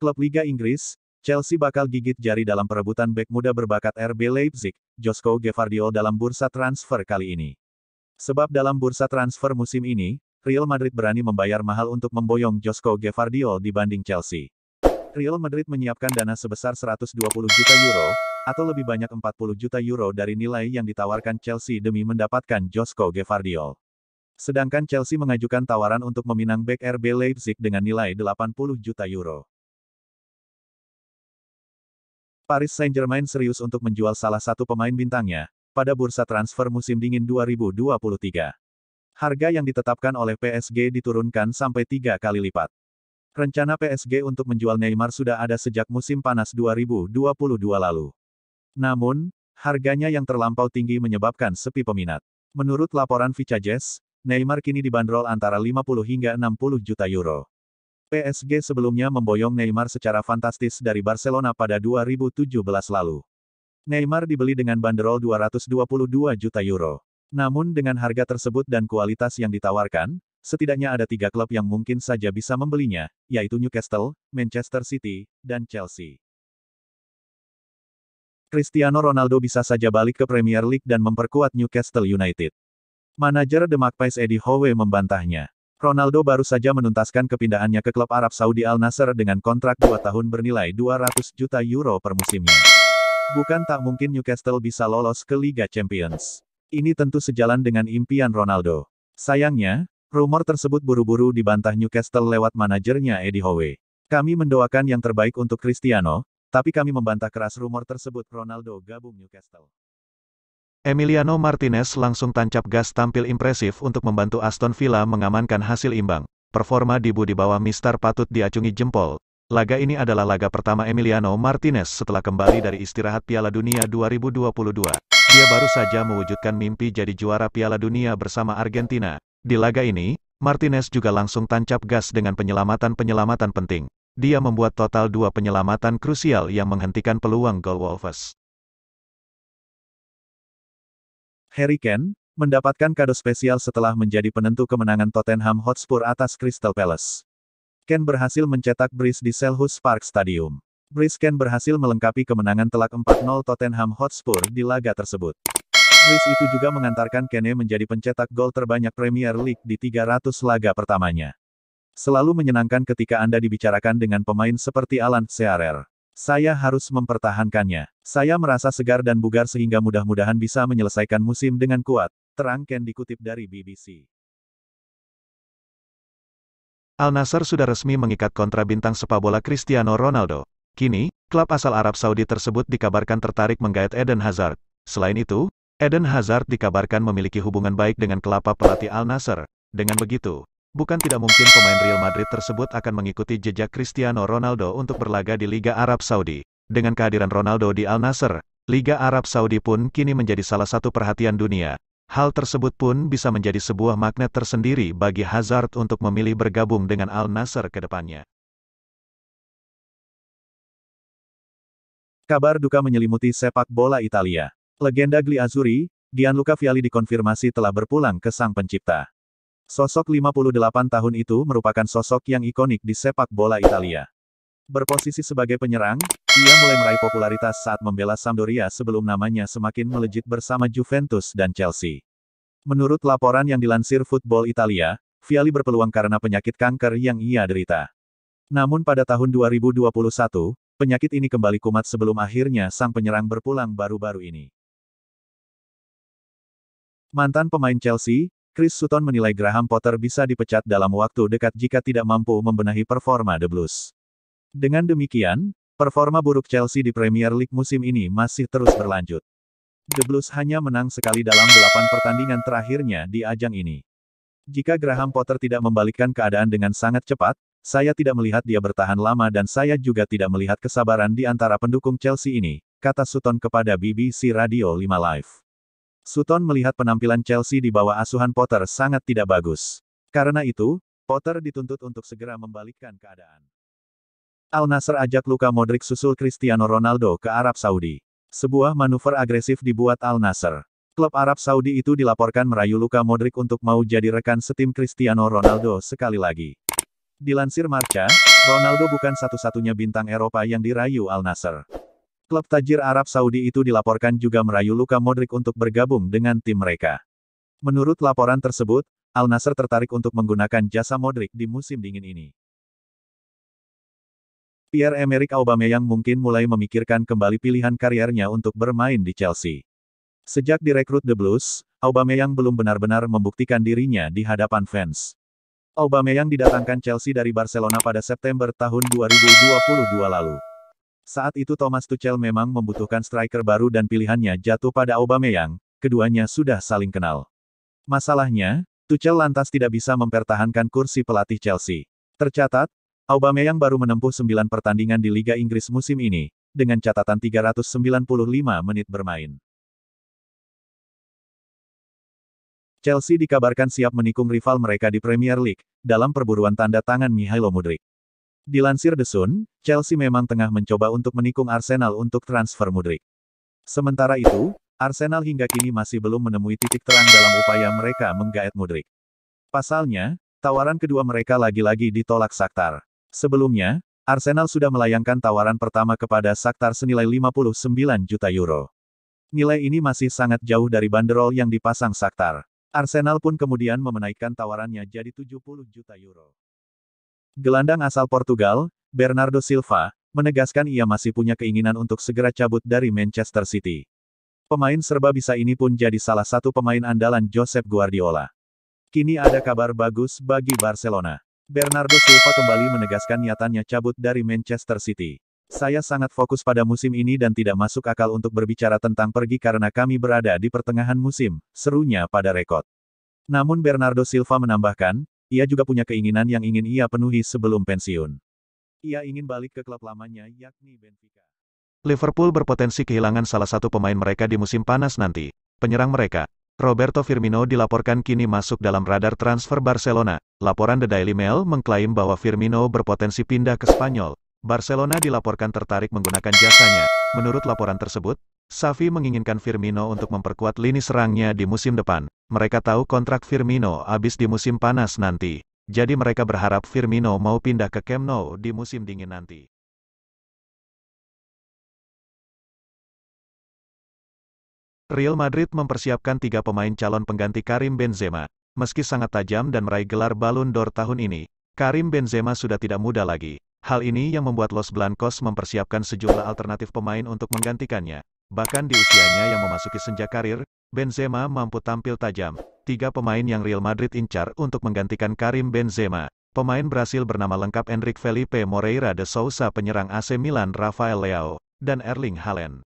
Klub Liga Inggris, Chelsea bakal gigit jari dalam perebutan bek muda berbakat RB Leipzig, Josko Gvardiol dalam bursa transfer kali ini. Sebab dalam bursa transfer musim ini, Real Madrid berani membayar mahal untuk memboyong Josko Gvardiol dibanding Chelsea. Real Madrid menyiapkan dana sebesar 120 juta euro, atau lebih banyak 40 juta euro dari nilai yang ditawarkan Chelsea demi mendapatkan Josko Gvardiol. Sedangkan Chelsea mengajukan tawaran untuk meminang bek RB Leipzig dengan nilai 80 juta euro. Paris Saint-Germain serius untuk menjual salah satu pemain bintangnya, pada bursa transfer musim dingin 2023. Harga yang ditetapkan oleh PSG diturunkan sampai 3 kali lipat. Rencana PSG untuk menjual Neymar sudah ada sejak musim panas 2022 lalu. Namun, harganya yang terlampau tinggi menyebabkan sepi peminat. Menurut laporan Vicajes, Neymar kini dibanderol antara 50 hingga 60 juta euro. PSG sebelumnya memboyong Neymar secara fantastis dari Barcelona pada 2017 lalu. Neymar dibeli dengan banderol 222 juta euro. Namun dengan harga tersebut dan kualitas yang ditawarkan, setidaknya ada 3 klub yang mungkin saja bisa membelinya, yaitu Newcastle, Manchester City, dan Chelsea. Cristiano Ronaldo bisa saja balik ke Premier League dan memperkuat Newcastle United. Manajer The Magpies Eddie Howe membantahnya. Ronaldo baru saja menuntaskan kepindahannya ke klub Arab Saudi Al Nassr dengan kontrak 2 tahun bernilai 200 juta euro per musimnya. Bukan tak mungkin Newcastle bisa lolos ke Liga Champions. Ini tentu sejalan dengan impian Ronaldo. Sayangnya, rumor tersebut buru-buru dibantah Newcastle lewat manajernya Eddie Howe. Kami mendoakan yang terbaik untuk Cristiano, tapi kami membantah keras rumor tersebut. Ronaldo gabung Newcastle. Emiliano Martinez langsung tancap gas tampil impresif untuk membantu Aston Villa mengamankan hasil imbang. Performa Dibu di bawah Mister patut diacungi jempol. Laga ini adalah laga pertama Emiliano Martinez setelah kembali dari istirahat Piala Dunia 2022. Dia baru saja mewujudkan mimpi jadi juara Piala Dunia bersama Argentina. Di laga ini, Martinez juga langsung tancap gas dengan penyelamatan-penyelamatan penting. Dia membuat total 2 penyelamatan krusial yang menghentikan peluang gol Wolves. Harry Kane mendapatkan kado spesial setelah menjadi penentu kemenangan Tottenham Hotspur atas Crystal Palace. Kane berhasil mencetak brace di Selhurst Park Stadium. Brace Kane berhasil melengkapi kemenangan telak 4-0 Tottenham Hotspur di laga tersebut. Brace itu juga mengantarkan Kane menjadi pencetak gol terbanyak Premier League di 300 laga pertamanya. Selalu menyenangkan ketika Anda dibicarakan dengan pemain seperti Alan Shearer. Saya harus mempertahankannya. Saya merasa segar dan bugar sehingga mudah-mudahan bisa menyelesaikan musim dengan kuat, terang Kane dikutip dari BBC. Al Nassr sudah resmi mengikat kontrak bintang sepak bola Cristiano Ronaldo. Kini, klub asal Arab Saudi tersebut dikabarkan tertarik menggait Eden Hazard. Selain itu, Eden Hazard dikabarkan memiliki hubungan baik dengan klub pelatih Al Nassr. Dengan begitu, bukan tidak mungkin pemain Real Madrid tersebut akan mengikuti jejak Cristiano Ronaldo untuk berlaga di Liga Arab Saudi. Dengan kehadiran Ronaldo di Al Nassr, Liga Arab Saudi pun kini menjadi salah satu perhatian dunia. Hal tersebut pun bisa menjadi sebuah magnet tersendiri bagi Hazard untuk memilih bergabung dengan Al Nassr ke depannya. Kabar duka menyelimuti sepak bola Italia. Legenda Gliazzurri, Gianluca Vialli dikonfirmasi telah berpulang ke sang pencipta. Sosok 58 tahun itu merupakan sosok yang ikonik di sepak bola Italia. Berposisi sebagai penyerang, ia mulai meraih popularitas saat membela Sampdoria sebelum namanya semakin melejit bersama Juventus dan Chelsea. Menurut laporan yang dilansir Football Italia, Vialli berpeluang karena penyakit kanker yang ia derita. Namun pada tahun 2021, penyakit ini kembali kumat sebelum akhirnya sang penyerang berpulang baru-baru ini. Mantan pemain Chelsea, Chris Sutton menilai Graham Potter bisa dipecat dalam waktu dekat jika tidak mampu membenahi performa The Blues. Dengan demikian, performa buruk Chelsea di Premier League musim ini masih terus berlanjut. The Blues hanya menang sekali dalam 8 pertandingan terakhirnya di ajang ini. Jika Graham Potter tidak membalikkan keadaan dengan sangat cepat, saya tidak melihat dia bertahan lama dan saya juga tidak melihat kesabaran di antara pendukung Chelsea ini, kata Sutton kepada BBC Radio 5 Live. Sutton melihat penampilan Chelsea di bawah asuhan Potter sangat tidak bagus. Karena itu, Potter dituntut untuk segera membalikkan keadaan. Al Nassr ajak Luka Modric susul Cristiano Ronaldo ke Arab Saudi. Sebuah manuver agresif dibuat Al Nassr. Klub Arab Saudi itu dilaporkan merayu Luka Modric untuk mau jadi rekan setim Cristiano Ronaldo sekali lagi. Dilansir Marca, Ronaldo bukan satu-satunya bintang Eropa yang dirayu Al Nassr. Klub tajir Arab Saudi itu dilaporkan juga merayu Luka Modric untuk bergabung dengan tim mereka. Menurut laporan tersebut, Al Nassr tertarik untuk menggunakan jasa Modric di musim dingin ini. Pierre-Emerick Aubameyang mungkin mulai memikirkan kembali pilihan kariernya untuk bermain di Chelsea. Sejak direkrut The Blues, Aubameyang belum benar-benar membuktikan dirinya di hadapan fans. Aubameyang didatangkan Chelsea dari Barcelona pada September tahun 2022 lalu. Saat itu Thomas Tuchel memang membutuhkan striker baru dan pilihannya jatuh pada Aubameyang, keduanya sudah saling kenal. Masalahnya, Tuchel lantas tidak bisa mempertahankan kursi pelatih Chelsea. Tercatat, Aubameyang baru menempuh 9 pertandingan di Liga Inggris musim ini, dengan catatan 395 menit bermain. Chelsea dikabarkan siap menikung rival mereka di Premier League, dalam perburuan tanda tangan Mihailo Mudryk. Dilansir The Sun, Chelsea memang tengah mencoba untuk menikung Arsenal untuk transfer Mudryk. Sementara itu, Arsenal hingga kini masih belum menemui titik terang dalam upaya mereka menggaet Mudryk. Pasalnya, tawaran kedua mereka lagi-lagi ditolak Shakhtar. Sebelumnya, Arsenal sudah melayangkan tawaran pertama kepada Shakhtar senilai 59 juta euro. Nilai ini masih sangat jauh dari banderol yang dipasang Shakhtar. Arsenal pun kemudian menaikkan tawarannya jadi 70 juta euro. Gelandang asal Portugal, Bernardo Silva, menegaskan ia masih punya keinginan untuk segera cabut dari Manchester City. Pemain serba bisa ini pun jadi salah satu pemain andalan Josep Guardiola. Kini ada kabar bagus bagi Barcelona. Bernardo Silva kembali menegaskan niatannya cabut dari Manchester City. Saya sangat fokus pada musim ini dan tidak masuk akal untuk berbicara tentang pergi karena kami berada di pertengahan musim, serunya pada rekod. Namun Bernardo Silva menambahkan, ia juga punya keinginan yang ingin ia penuhi sebelum pensiun. Ia ingin balik ke klub lamanya yakni Benfica. Liverpool berpotensi kehilangan salah satu pemain mereka di musim panas nanti. Penyerang mereka, Roberto Firmino dilaporkan kini masuk dalam radar transfer Barcelona. Laporan The Daily Mail mengklaim bahwa Firmino berpotensi pindah ke Spanyol. Barcelona dilaporkan tertarik menggunakan jasanya. Menurut laporan tersebut, Xavi menginginkan Firmino untuk memperkuat lini serangnya di musim depan. Mereka tahu kontrak Firmino habis di musim panas nanti. Jadi mereka berharap Firmino mau pindah ke Camp Nou di musim dingin nanti. Real Madrid mempersiapkan 3 pemain calon pengganti Karim Benzema. Meski sangat tajam dan meraih gelar Ballon d'Or tahun ini, Karim Benzema sudah tidak muda lagi. Hal ini yang membuat Los Blancos mempersiapkan sejumlah alternatif pemain untuk menggantikannya. Bahkan di usianya yang memasuki senja karir, Benzema mampu tampil tajam. 3 pemain yang Real Madrid incar untuk menggantikan Karim Benzema. Pemain Brasil bernama lengkap Enrique Felipe Moreira de Sousa, penyerang AC Milan Rafael Leao, dan Erling Haaland.